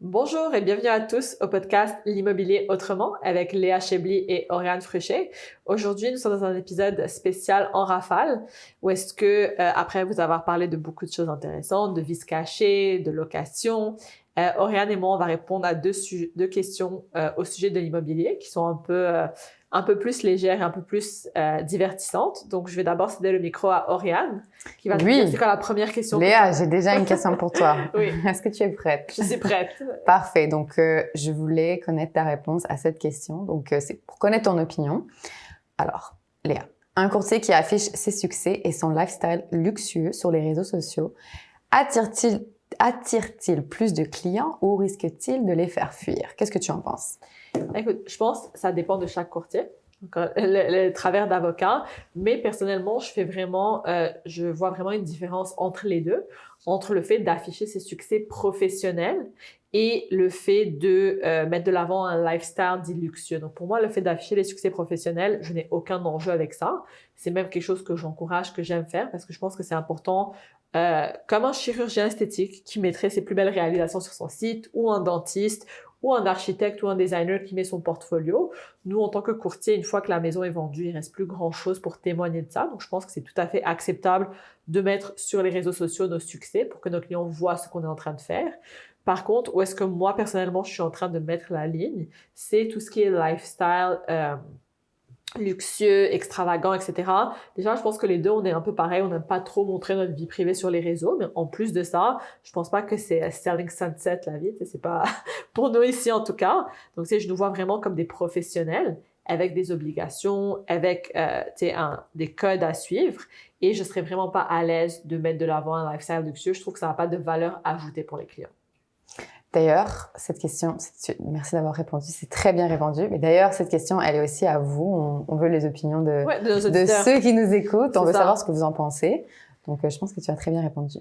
Bonjour et bienvenue à tous au podcast L'immobilier autrement avec Léa Chebly et Oriane Fruchet. Aujourd'hui, nous sommes dans un épisode spécial en rafale où est-ce que, après vous avoir parlé de beaucoup de choses intéressantes, de vices cachés, de location, Oriane et moi, on va répondre à deux questions au sujet de l'immobilier qui sont un peu plus légères et un peu plus divertissantes. Donc, je vais d'abord céder le micro à Oriane qui va nous dire c'est quoi la première question. Léa, j'ai déjà une question pour toi. Oui. Est-ce que tu es prête? Je suis prête. Parfait. Donc, je voulais connaître ta réponse à cette question. Donc, c'est pour connaître ton opinion. Alors, Léa, un courtier qui affiche ses succès et son lifestyle luxueux sur les réseaux sociaux, attire-t-il plus de clients ou risque-t-il de les faire fuir? Qu'est-ce que tu en penses? Écoute, je pense que ça dépend de chaque courtier. Donc, le travers d'avocat, mais personnellement, je vois vraiment une différence entre les deux, entre le fait d'afficher ses succès professionnels et le fait de mettre de l'avant un lifestyle dit luxueux. Donc, pour moi, le fait d'afficher les succès professionnels, je n'ai aucun enjeu avec ça. C'est même quelque chose que j'encourage, que j'aime faire parce que je pense que c'est important. Comme un chirurgien esthétique qui mettrait ses plus belles réalisations sur son site, ou un dentiste, ou un architecte ou un designer qui met son portfolio. Nous, en tant que courtier, une fois que la maison est vendue, il reste plus grand-chose pour témoigner de ça. Donc, je pense que c'est tout à fait acceptable de mettre sur les réseaux sociaux nos succès pour que nos clients voient ce qu'on est en train de faire. Par contre, où est-ce que moi, personnellement, je suis en train de mettre la ligne, c'est tout ce qui est lifestyle, luxueux, extravagant, etc. Déjà, je pense que les deux, on est un peu pareil. On n'aime pas trop montrer notre vie privée sur les réseaux, mais en plus de ça, je pense pas que c'est selling sunset, la vie. C'est pas pour nous ici, en tout cas. Donc, je nous vois vraiment comme des professionnels avec des obligations, avec des codes à suivre. Et je serais vraiment pas à l'aise de mettre de l'avant un lifestyle luxueux. Je trouve que ça n'a pas de valeur ajoutée pour les clients. D'ailleurs, cette question, merci d'avoir répondu, c'est très bien répondu. Mais d'ailleurs, cette question, elle est aussi à vous. On veut les opinions de ceux qui nous écoutent. On veut savoir ce que vous en pensez. Donc, je pense que tu as très bien répondu.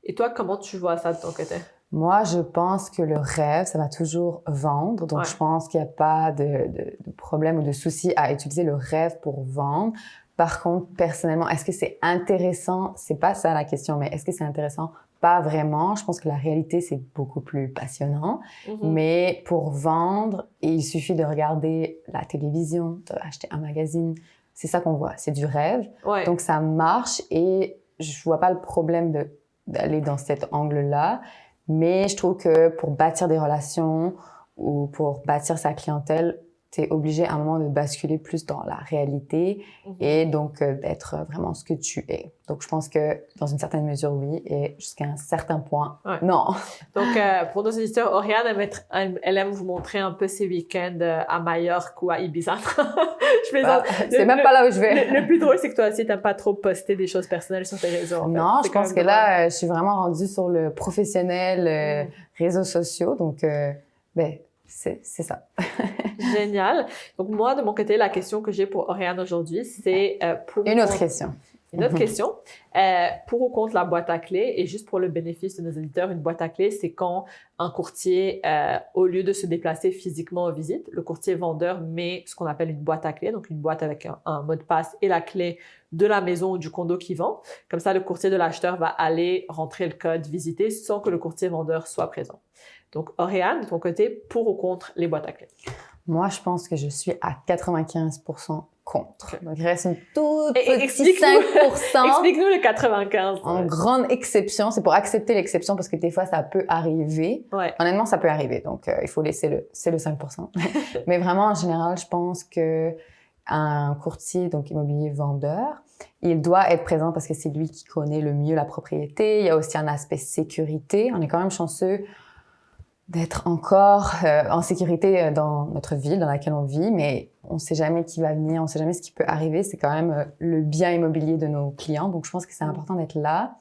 Et toi, comment tu vois ça de ton côté? Moi, je pense que le rêve, ça va toujours vendre. Donc, je pense qu'il n'y a pas de problème ou de souci à utiliser le rêve pour vendre. Par contre, personnellement, est-ce que c'est intéressant? C'est pas ça la question, mais est-ce que c'est intéressant? Pas vraiment. Je pense que la réalité, c'est beaucoup plus passionnant. Mais pour vendre, il suffit de regarder la télévision, d'acheter un magazine. C'est ça qu'on voit. C'est du rêve. Ouais. Donc, ça marche et je vois pas le problème d'aller dans cet angle-là. Mais je trouve que pour bâtir des relations ou pour bâtir sa clientèle, t'es obligé à un moment de basculer plus dans la réalité et donc d'être vraiment ce que tu es. Donc, je pense que dans une certaine mesure, oui, et jusqu'à un certain point, non. Donc, pour nos auditeurs, Oriane, elle aime vous montrer un peu ses week-ends à Majorque ou à Ibiza. Je plaisante. C'est même pas là où je vais. Le plus drôle, c'est que toi aussi, t'aimes pas trop poster des choses personnelles sur tes réseaux. En fait. Non, je pense que là, je suis vraiment rendue sur le professionnel, réseaux sociaux. Donc, c'est ça. Génial. Donc, moi, de mon côté, la question que j'ai pour Oriane aujourd'hui, c'est Une autre question. Une autre question. Pour ou contre la boîte à clés, et juste pour le bénéfice de nos auditeurs, une boîte à clés, c'est quand un courtier, au lieu de se déplacer physiquement aux visites, le courtier vendeur met ce qu'on appelle une boîte à clés, donc une boîte avec un mot de passe et la clé de la maison ou du condo qui vend. Comme ça, le courtier de l'acheteur va aller rentrer le code, visiter sans que le courtier vendeur soit présent. Donc, Oriane, de ton côté, pour ou contre les boîtes à clés? Moi, je pense que je suis à 95% contre. Donc, il reste une toute petite 5%. Explique-nous le 95. En grande exception. C'est pour accepter l'exception parce que des fois, ça peut arriver. Ouais. Honnêtement, ça peut arriver. Donc, il faut laisser c'est le 5%. Mais vraiment, en général, je pense que un courtier, donc immobilier vendeur, il doit être présent parce que c'est lui qui connaît le mieux la propriété. Il y a aussi un aspect sécurité. On est quand même chanceux d'être encore en sécurité dans notre ville dans laquelle on vit, mais on ne sait jamais qui va venir, on ne sait jamais ce qui peut arriver. C'est quand même le bien immobilier de nos clients, donc je pense que c'est important d'être là.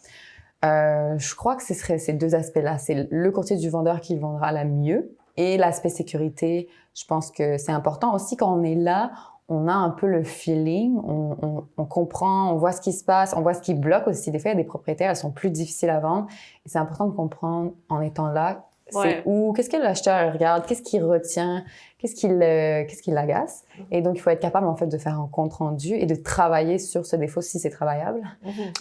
Je crois que ce serait ces deux aspects-là. C'est le courtier du vendeur qui le vendra la mieux et l'aspect sécurité, je pense que c'est important. Aussi, quand on est là, on a un peu le feeling, on comprend, on voit ce qui se passe, on voit ce qui bloque aussi. Des fois, il y a des propriétaires, elles sont plus difficiles à vendre et c'est important de comprendre en étant là. C'est où, qu'est-ce que l'acheteur regarde, qu'est-ce qu'il retient, qu'est-ce qui l'agace. Et donc, il faut être capable, en fait, de faire un compte rendu et de travailler sur ce défaut si c'est travaillable.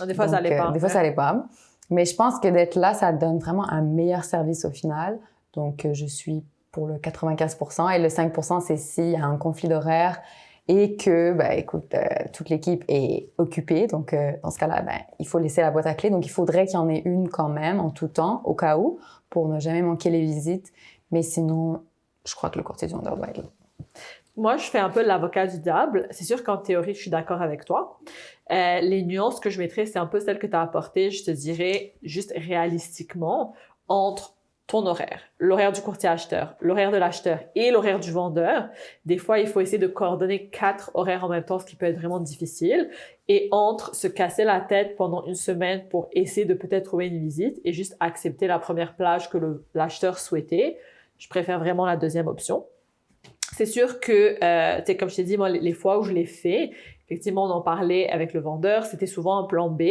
Des fois, ça l'est pas. Des fois, ça l'est pas. Mais je pense que d'être là, ça donne vraiment un meilleur service au final. Donc, je suis pour le 95%. Et le 5%, c'est s'il y a un conflit d'horaire et que, écoute, toute l'équipe est occupée. Donc, dans ce cas-là, il faut laisser la boîte à clés. Donc, il faudrait qu'il y en ait une quand même en tout temps, au cas où, pour ne jamais manquer les visites. Mais sinon, je crois que le courtier du vendeur doit être là. Moi, je fais un peu l'avocat du diable. C'est sûr qu'en théorie, je suis d'accord avec toi. Les nuances que je mettrais, c'est un peu celles que tu as apportées, je te dirais, juste réalistiquement, entre ton horaire, l'horaire du courtier acheteur, l'horaire de l'acheteur et l'horaire du vendeur. Des fois, il faut essayer de coordonner 4 horaires en même temps, ce qui peut être vraiment difficile. Et entre se casser la tête pendant une semaine pour essayer de peut-être trouver une visite et juste accepter la première plage que l'acheteur souhaitait, je préfère vraiment la deuxième option. C'est sûr que, comme je t'ai dit, moi, les fois où je l'ai fait, effectivement, on en parlait avec le vendeur, c'était souvent un plan B.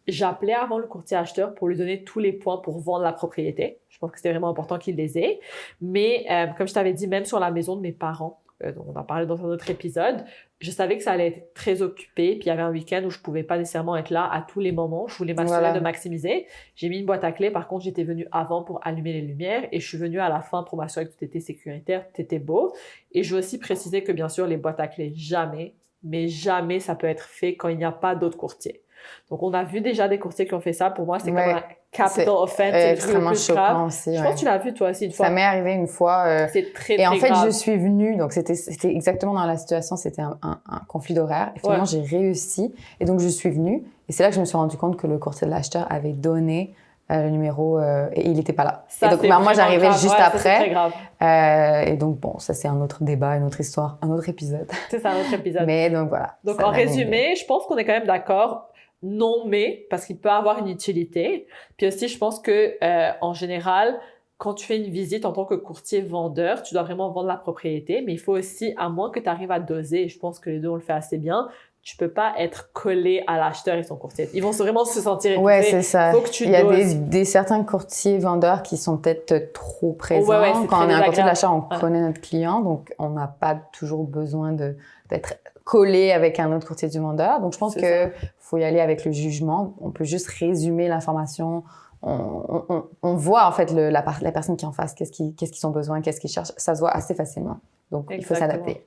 J'appelais avant le courtier acheteur pour lui donner tous les points pour vendre la propriété. Je pense que c'était vraiment important qu'il les ait. Mais comme je t'avais dit, même sur la maison de mes parents, dont on en parlait dans un autre épisode, je savais que ça allait être très occupé. Puis il y avait un week-end où je pouvais pas nécessairement être là à tous les moments. Je voulais m'assurer de maximiser. J'ai mis une boîte à clés. Par contre, j'étais venue avant pour allumer les lumières et je suis venue à la fin pour m'assurer que tout était sécuritaire, tout était beau. Et je veux aussi préciser que bien sûr, les boîtes à clés, jamais, mais jamais ça peut être fait quand il n'y a pas d'autres courtiers. Donc, on a vu déjà des courtiers qui ont fait ça. Pour moi, c'est comme un capital offense. C'est extrêmement choquant aussi. Je pense que tu l'as vu toi aussi une fois. Ça m'est arrivé une fois. C'est très, et en fait, grave. je suis venue. Donc, c'était exactement dans la situation. C'était un conflit d'horaire. Et finalement, j'ai réussi. Et donc, je suis venue. Et c'est là que je me suis rendu compte que le courtier de l'acheteur avait donné le numéro et il n'était pas là. Ça, et donc, moi, j'arrivais juste après. Ça, c'est très grave. Et donc, bon, ça, c'est un autre débat, une autre histoire, un autre épisode. C'est un autre épisode. Mais donc, voilà. Donc, en résumé, je pense qu'on est quand même d'accord. Non, mais, parce qu'il peut avoir une utilité. Puis aussi, je pense que, en général, quand tu fais une visite en tant que courtier vendeur, tu dois vraiment vendre la propriété, mais il faut aussi, à moins que tu arrives à doser, et je pense que les deux, on le fait assez bien, tu peux pas être collé à l'acheteur et son courtier. Ils vont vraiment se sentir étouffés. Ouais, c'est ça. Faut que tu Il y a doses. certains courtiers vendeurs qui sont peut-être trop présents. Ouais, quand on est un courtier de l'achat, on Ouais. connaît notre client, donc on n'a pas toujours besoin d'être collé avec un autre courtier du vendeur. Donc, je pense que faut y aller avec le jugement. On peut juste résumer l'information. On voit, en fait, la personne qui est en face, qu'est-ce qu'ils ont besoin, qu'est-ce qu'ils cherchent. Ça se voit assez facilement. Donc, il faut s'adapter.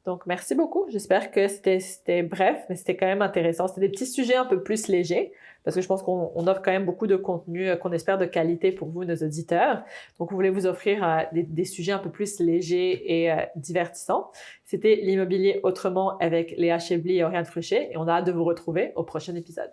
Donc, merci beaucoup. J'espère que c'était bref, mais c'était quand même intéressant. C'était des petits sujets un peu plus légers, parce que je pense qu'on offre quand même beaucoup de contenu qu'on espère de qualité pour vous, nos auditeurs. Donc, on voulait vous offrir des sujets un peu plus légers et divertissants. C'était l'immobilier autrement avec Léa Chebly et Oriane Fruchet, et on a hâte de vous retrouver au prochain épisode.